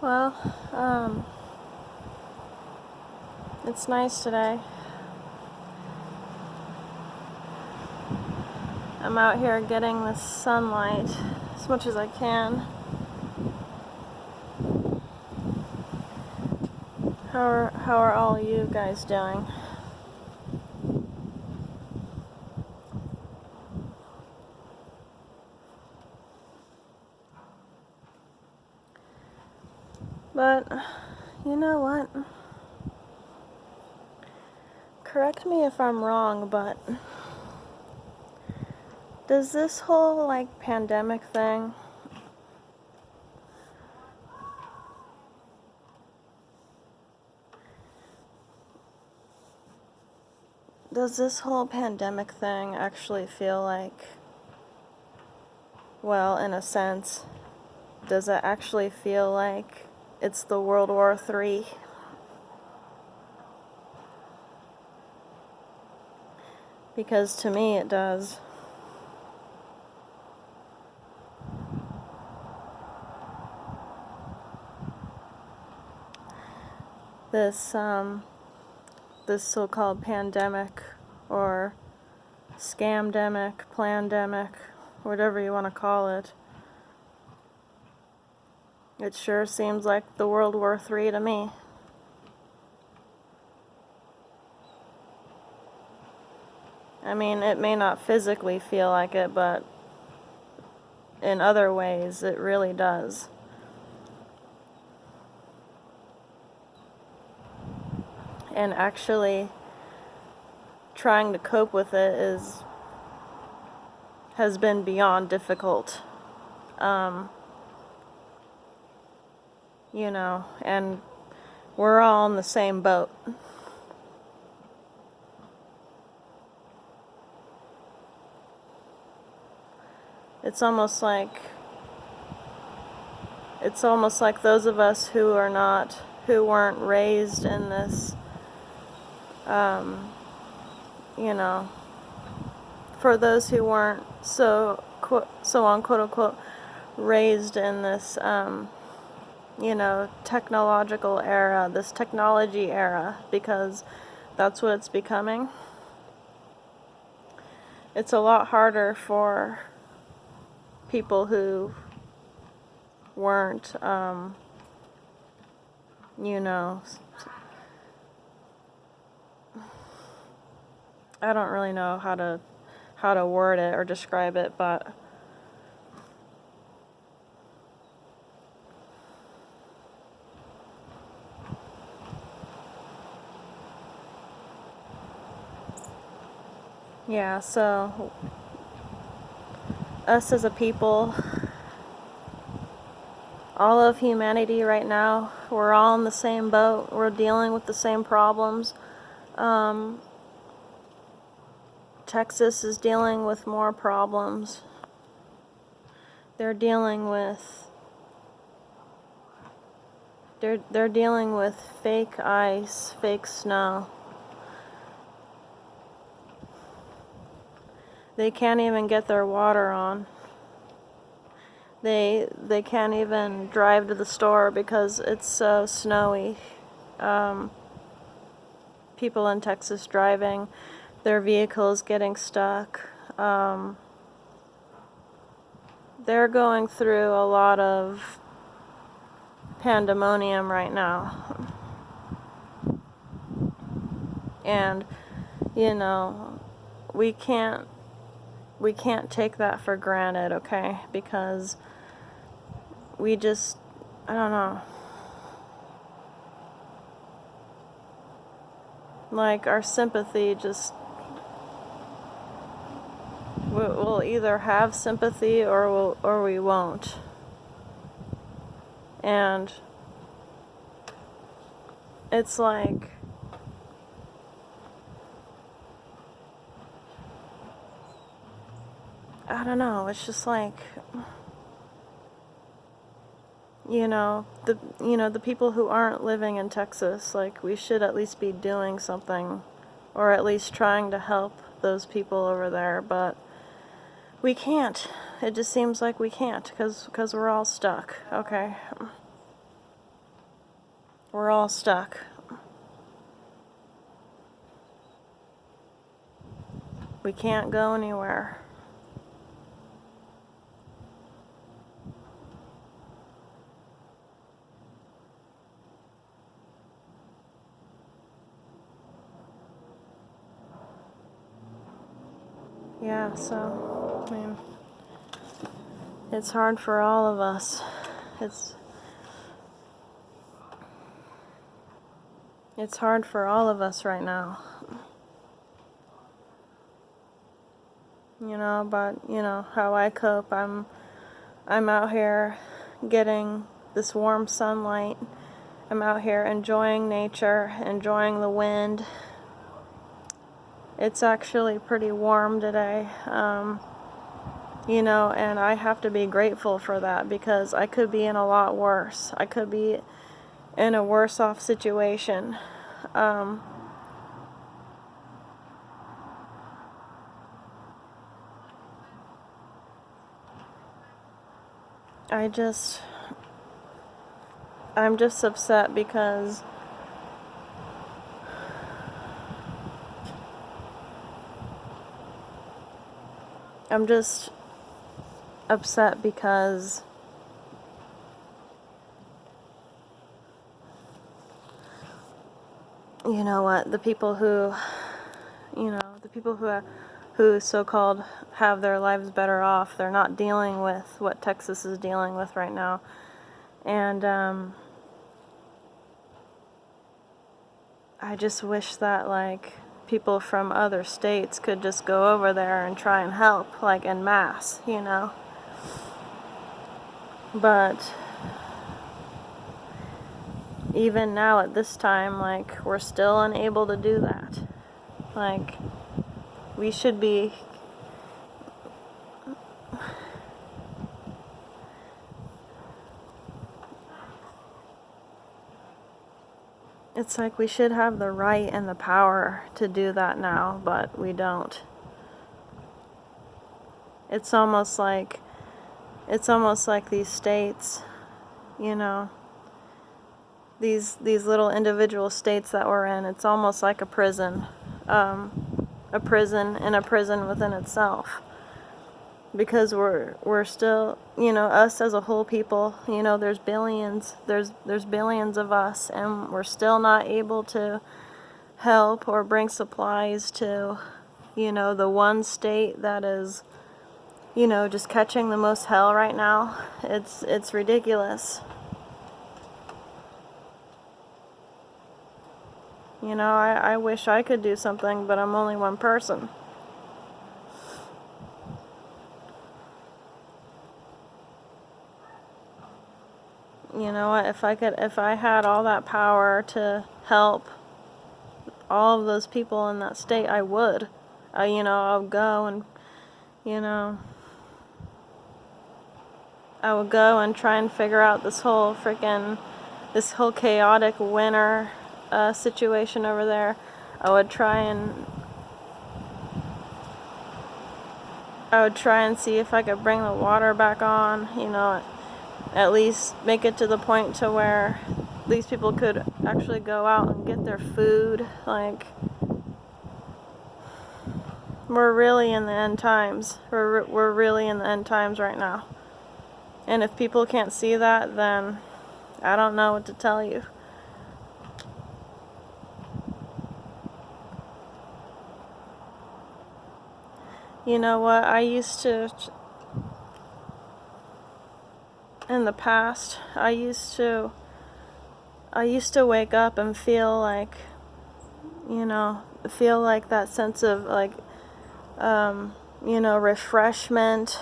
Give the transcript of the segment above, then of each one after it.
Well, it's nice today. I'm out here getting the sunlight as much as I can. How are all you guys doing? But, you know what? Correct me if I'm wrong, but does this whole, pandemic thing, actually feel like, well, in a sense, does it actually feel like it's the Ww3? Because to me it does. This so-called pandemic, or scamdemic, plandemic, whatever you want to call it, it sure seems like the Ww3 to me. I mean, it may not physically feel like it, but in other ways it really does. And actually trying to cope with it has been beyond difficult. And we're all in the same boat. It's almost like those of us who weren't raised in this, for those who weren't so on quote unquote raised in this, technological era, this technology era, because that's what it's becoming. It's a lot harder for people who weren't, I don't really know how to word it or describe it, but yeah, so us as a people, all of humanity right now, we're all in the same boat. We're dealing with the same problems. Texas is dealing with more problems. They're dealing with fake ice, fake snow. They can't even get their water on. They can't even drive to the store because it's so snowy. People in Texas driving, their vehicles getting stuck. They're going through a lot of pandemonium right now. And, we can't take that for granted, okay? Because we just, I don't know. Our sympathy just, we'll either have sympathy or we won't. And it's like, I don't know, it's just like, the people who aren't living in Texas, we should at least be doing something, or at least trying to help those people over there, but we can't. It just seems like we can't, because we're all stuck, okay? We're all stuck. We can't go anywhere. Yeah, so, I mean, it's hard for all of us. It's hard for all of us right now. But how I cope, I'm out here getting this warm sunlight. I'm out here enjoying nature, enjoying the wind. It's actually pretty warm today. And I have to be grateful for that, because I could be in a lot worse. I could be in a worse off situation. I'm just upset because I'm just upset because the people who so-called have their lives better off, they're not dealing with what Texas is dealing with right now. And I just wish that people from other states could just go over there and try and help, en masse, But even now at this time, we're still unable to do that. We should be... It's we should have the right and the power to do that now, but we don't. It's almost like these states, these little individual states that we're in, it's almost like a prison in a prison within itself. Because we're still, us as a whole people, there's billions of us, and we're still not able to help or bring supplies to, the one state that is, just catching the most hell right now. It's ridiculous. I wish I could do something, but I'm only one person. You know what, if I had all that power to help all of those people in that state, I would. I would go and, I would go and try and figure out this whole chaotic winter situation over there. I would try and see if I could bring the water back on, at least make it to the point to where these people could actually go out and get their food. We're really in the end times. We're really in the end times right now. And if people can't see that, then I don't know what to tell you. You know what, in the past, I used to wake up and feel that sense of refreshment,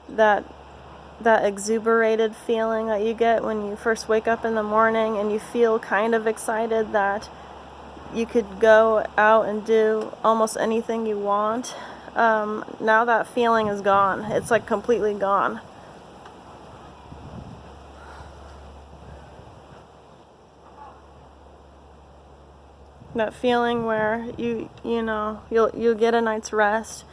that exuberated feeling that you get when you first wake up in the morning, and you feel kind of excited that you could go out and do almost anything you want. Now that feeling is gone. It's completely gone. That feeling where you'll get a night's rest,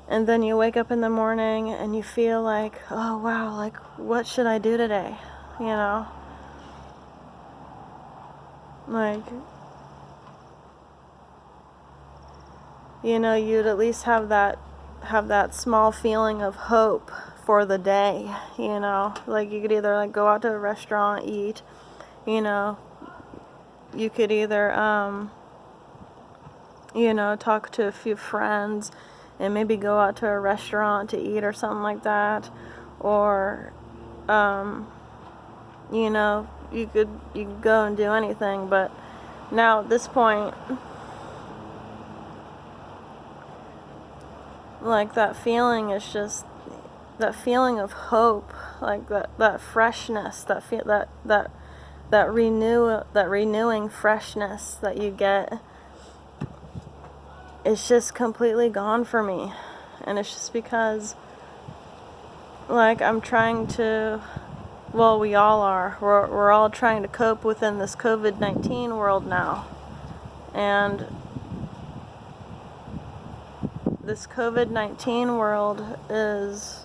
and then you wake up in the morning and you feel oh wow, what should I do today? Like, you'd at least have that small feeling of hope for the day, like you could either like go out to a restaurant, eat, you could either talk to a few friends and maybe go out to a restaurant to eat or something like that, or you could go and do anything. But now at this point, like that feeling is just that feeling of hope, like that freshness, that renewing freshness that you get. It's just completely gone for me. And it's just because, like, I'm trying to, well, we all are. We're all trying to cope within this COVID-19 world now. And this COVID-19 world is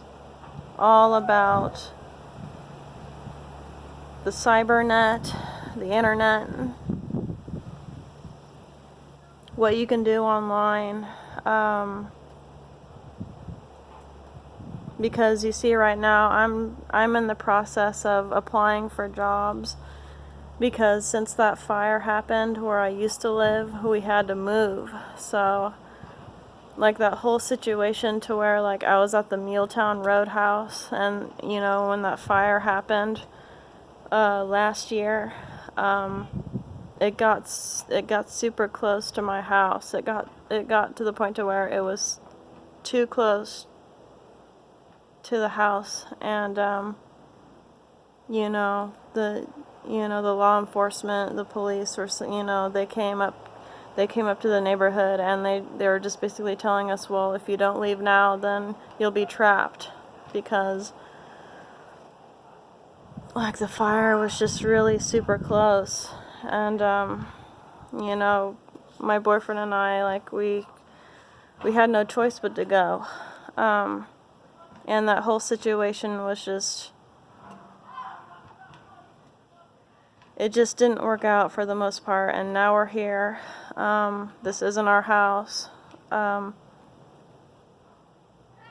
all about the cybernet, the internet, what you can do online. Because you see, right now I'm in the process of applying for jobs, because since that fire happened where I used to live, we had to move. So like that whole situation to where like I was at the Muletown Roadhouse, and when that fire happened last year, it got super close to my house. It got to the point to where it was too close to the house, and the law enforcement, the police, or they came up to the neighborhood, and they were just basically telling us, well, if you don't leave now, then you'll be trapped, because like the fire was just really super close. And my boyfriend and I, like, we had no choice but to go. And that whole situation was just, it just didn't work out for the most part, and now we're here. This isn't our house.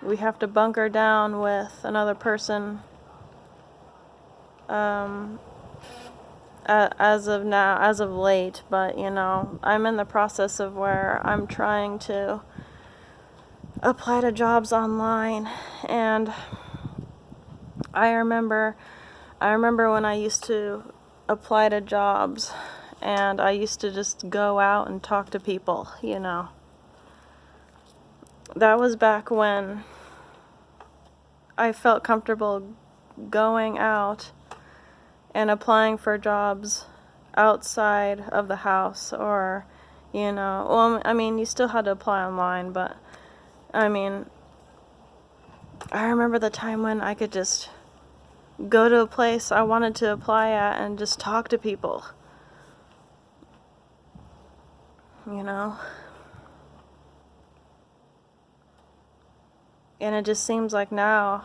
We have to bunker down with another person as of late, but I'm in the process of where I'm trying to apply to jobs online. And I remember when I used to apply to jobs, and I used to just go out and talk to people. That was back when I felt comfortable going out and applying for jobs outside of the house, or well, I mean, you still had to apply online, but I mean, I remember the time when I could just go to a place I wanted to apply at and just talk to people. And it just seems like now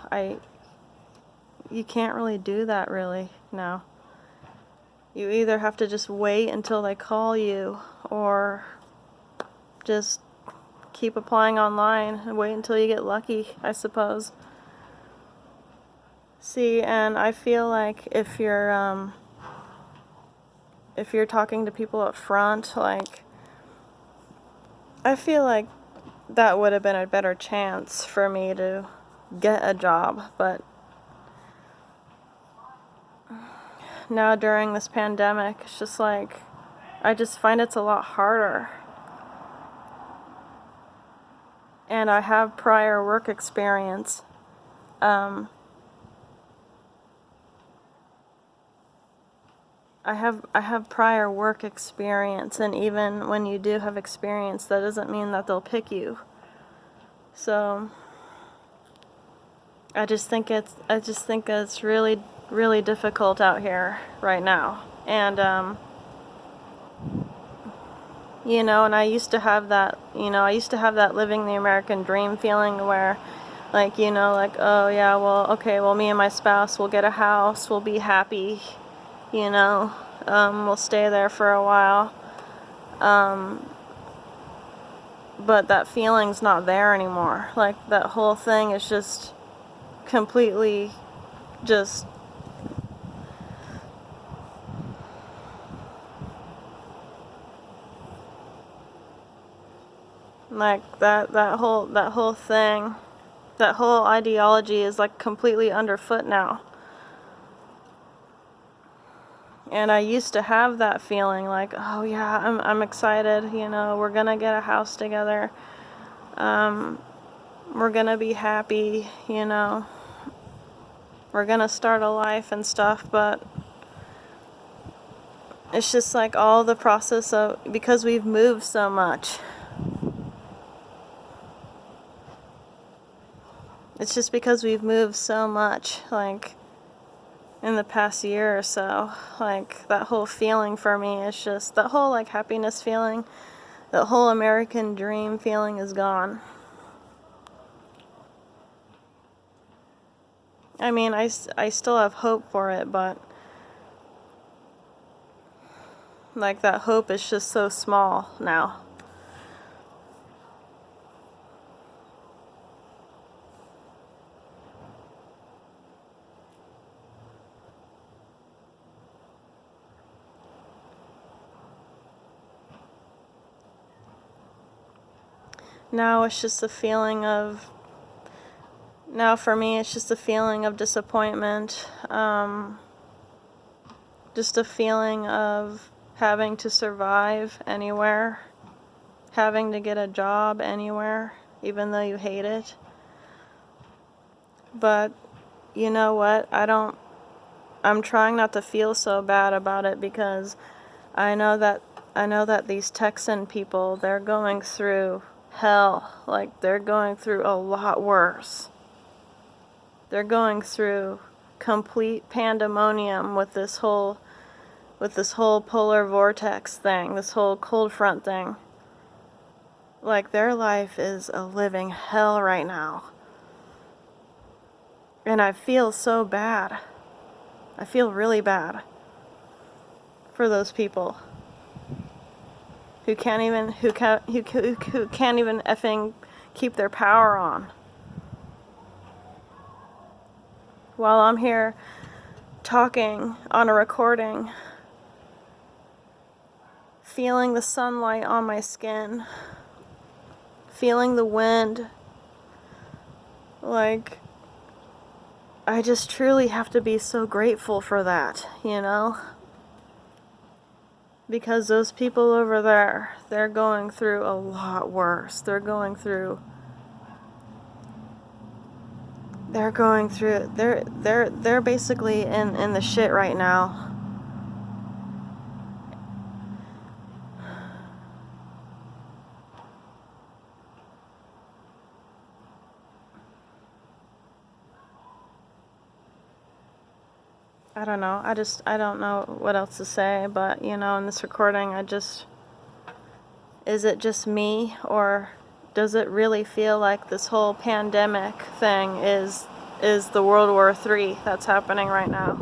you can't really do that really now. You either have to just wait until they call you, or just keep applying online and wait until you get lucky, I suppose. See, and I feel like if you're talking to people up front, like, I feel like that would have been a better chance for me to get a job. But now during this pandemic, it's just like, I just find it's a lot harder. And I have prior work experience. I have prior work experience, and even when you do have experience, that doesn't mean that they'll pick you. So I just think it's really, really difficult out here right now. And and I used to have that, living the American dream feeling where, like, oh yeah, well, okay, well, me and my spouse will get a house, we'll be happy, We'll stay there for a while. But that feeling's not there anymore. Like, that whole thing is just completely just like that whole thing, that whole ideology is like completely underfoot now. And I used to have that feeling like, oh yeah, I'm excited, we're gonna get a house together. We're gonna be happy, we're gonna start a life and stuff, but it's just like all the process of, because we've moved so much. It's just because we've moved so much, like, in the past year or so. Like, that whole feeling for me is just, that whole, like, happiness feeling, the whole American dream feeling is gone. I mean, I still have hope for it, but, like, that hope is just so small now. Now it's just a feeling of, now for me it's just a feeling of disappointment, just a feeling of having to survive anywhere, having to get a job anywhere, even though you hate it. But you know what, I'm trying not to feel so bad about it, because I know that these Texan people, they're going through hell. Like, they're going through a lot worse. They're going through complete pandemonium with this whole polar vortex thing, this whole cold front thing. Like, their life is a living hell right now. And I feel so bad. I feel really bad for those people who can't even effing keep their power on. While I'm here talking on a recording, feeling the sunlight on my skin, feeling the wind, like, I just truly have to be so grateful for that, Because those people over there, they're going through a lot worse. They're basically in the shit right now. I don't know. I don't know what else to say, but in this recording, is it just me, or does it really feel like this whole pandemic thing is the Ww3 that's happening right now?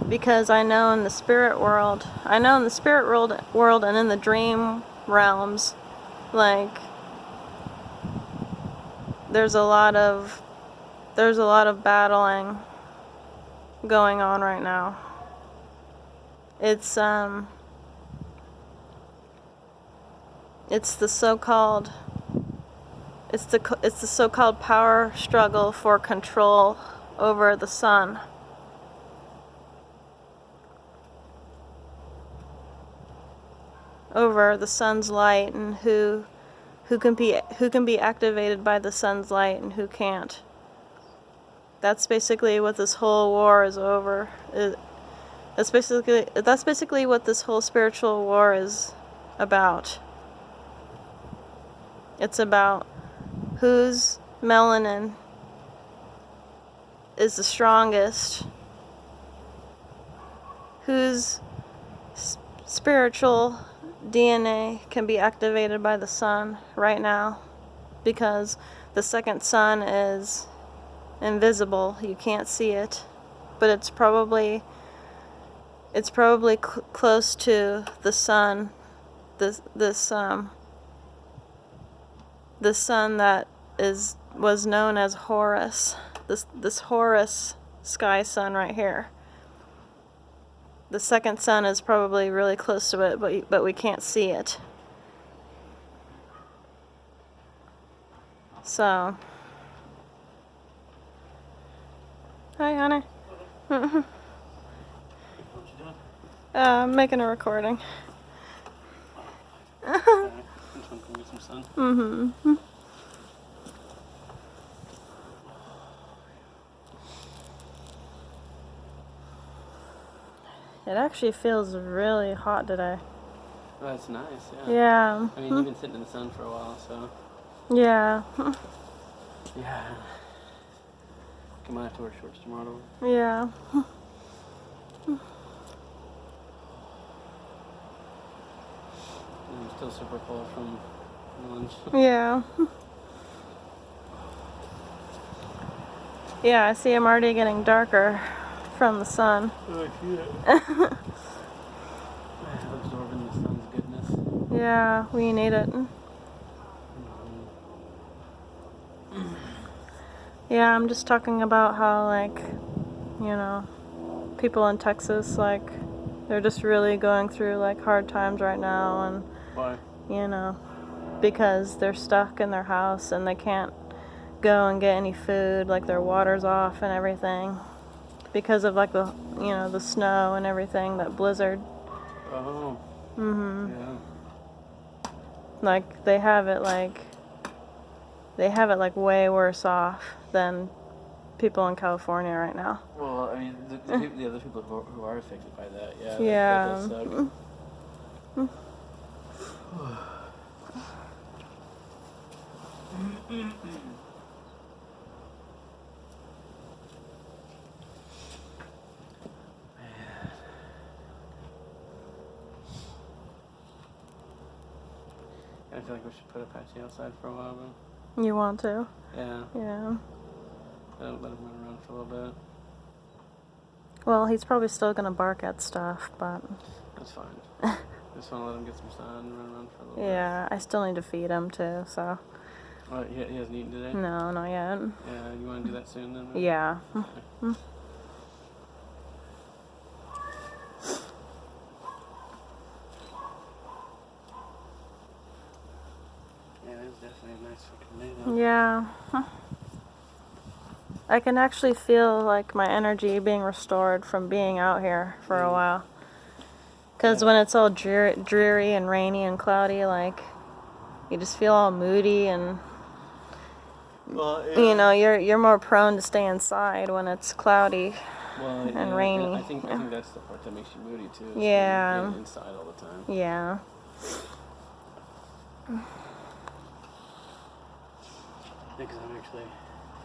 Because I know in the spirit world and in the dream realms, like, there's a lot of battling going on right now. It's the so-called power struggle for control over the sun. Over the sun's light, and who can be activated by the sun's light and who can't. That's basically what this whole war is over. That's basically what this whole spiritual war is about. It's about whose melanin is the strongest, whose spiritual DNA can be activated by the sun right now, because the second sun is invisible. You can't see it. but it's probably close to the sun. The sun that was known as Horus. This Horus sky sun right here. The second sun is probably really close to it, but we can't see it. So, hi, honey. What you doing? I'm making a recording. Okay. I'm trying to go get some sun. Mm-hmm. It actually feels really hot today. Oh, that's nice, yeah. Yeah. I mean, you've been sitting in the sun for a while, so. Yeah. Yeah. I might have to wear shorts tomorrow. Yeah. I'm still super full from lunch. Yeah. Yeah, I see I'm already getting darker from the sun. Oh, I see it. Absorbing the sun's goodness. Yeah, we need it. Yeah, I'm just talking about how, like, you know, people in Texas, like, they're just really going through, like, hard times right now, and, Why? you know, because they're stuck in their house and they can't go and get any food, like, their water's off and everything, because of, like, the, you know, the snow and everything, that blizzard. Oh. Mm-hmm. Yeah. Like, they have it, like, way worse off than people in California right now. Well, I mean, the other people who are affected by that, yeah. Yeah. That does suck. I feel like we should put Apache outside for a while, though. You want to? Yeah. Yeah. Let him run around for a little bit. Well, he's probably still gonna bark at stuff, but That's fine. I just want to let him get some sun and run around for a little bit. yeah, I still need to feed him too, so. Oh, he hasn't eaten today? No, not yet. Yeah, you want to do that soon then? Right? Yeah. Okay. Yeah, it was definitely a nice fucking day though. Yeah. I can actually feel, like, my energy being restored from being out here for a while. Because when it's all dreary and rainy and cloudy, like, you just feel all moody, and Well, yeah. you know, you're more prone to stay inside when it's cloudy and rainy. I think that's the part that makes you moody too. Is Yeah. being inside all the time. Yeah. Because I'm actually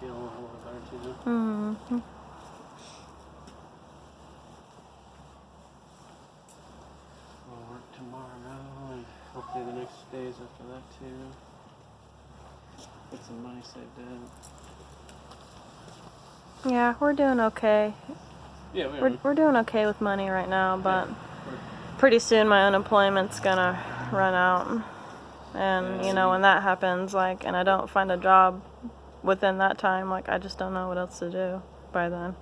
feeling a little bit better too. Mm-hmm. I'll work tomorrow and hopefully the next days after that too. Get some money saved up. Yeah, we're doing okay. Yeah, We're doing okay with money right now, but yeah. pretty soon my unemployment's gonna run out. And, you know, when that happens, like, and I don't find a job within that time, like, I just don't know what else to do by then.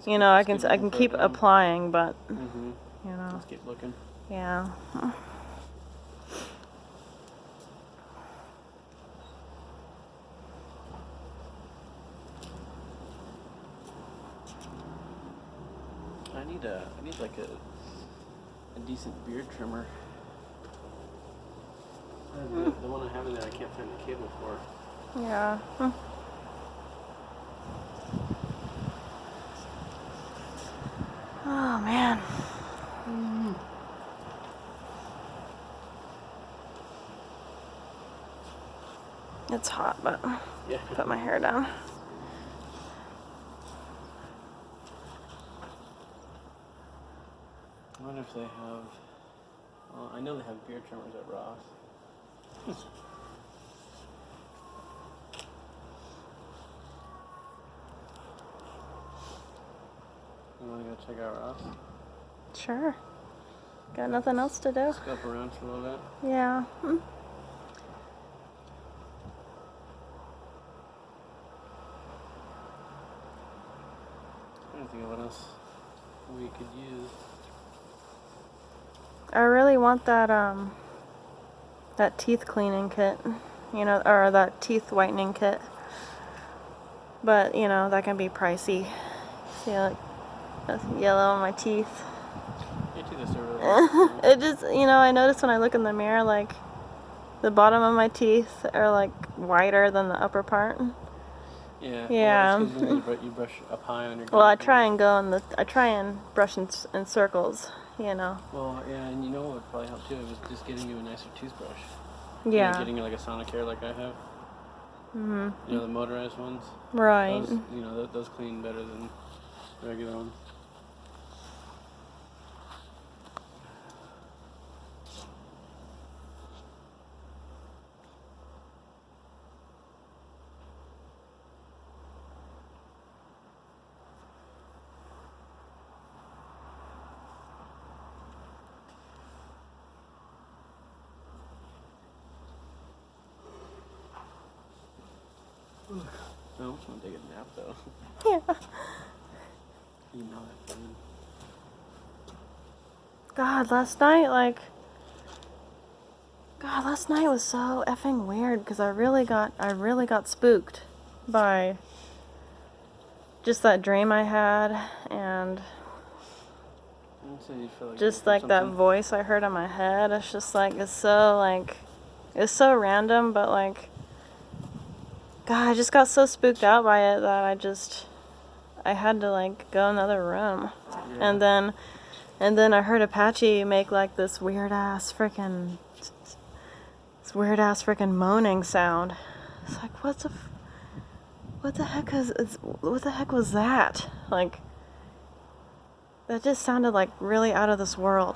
You know, I can keep applying, but, Mm-hmm. you know, Let's keep looking. yeah. I need like a decent beard trimmer. The one I have in there, I can't find the cable for. Yeah. Oh, man. It's hot, but Yeah. put my hair down. I wonder if they have. Well, I know they have beard trimmers at Ross. go check out Ross? Sure. Got nothing else to do. Scope around for a little bit. Yeah. I don't think of what else we could use. I really want that teeth cleaning kit, or that teeth whitening kit. But, that can be pricey. See, like, that's yellow on my teeth. Your teeth are still really It just, I notice when I look in the mirror, like, the bottom of my teeth are, like, whiter than the upper part. Yeah. Yeah. Well, it's 'cause you brush up high on your Well, I gums. try and brush in circles, Well, yeah, and you know what would probably help too? It was just getting you a nicer toothbrush. Yeah. Getting you like a Sonicare like I have. Mhm. The motorized ones. Right. Those clean better than regular ones. I almost want to take a nap though. Yeah. You know that feeling. God, last night was so effing weird because I really got spooked by just that dream I had and So you feel like just like that voice I heard in my head. It's just it's so random, but God, I just got so spooked out by it that I had to go in another room. Yeah. And then I heard Apache make this weird ass freaking moaning sound. It's like, what the heck was that? That just sounded really out of this world.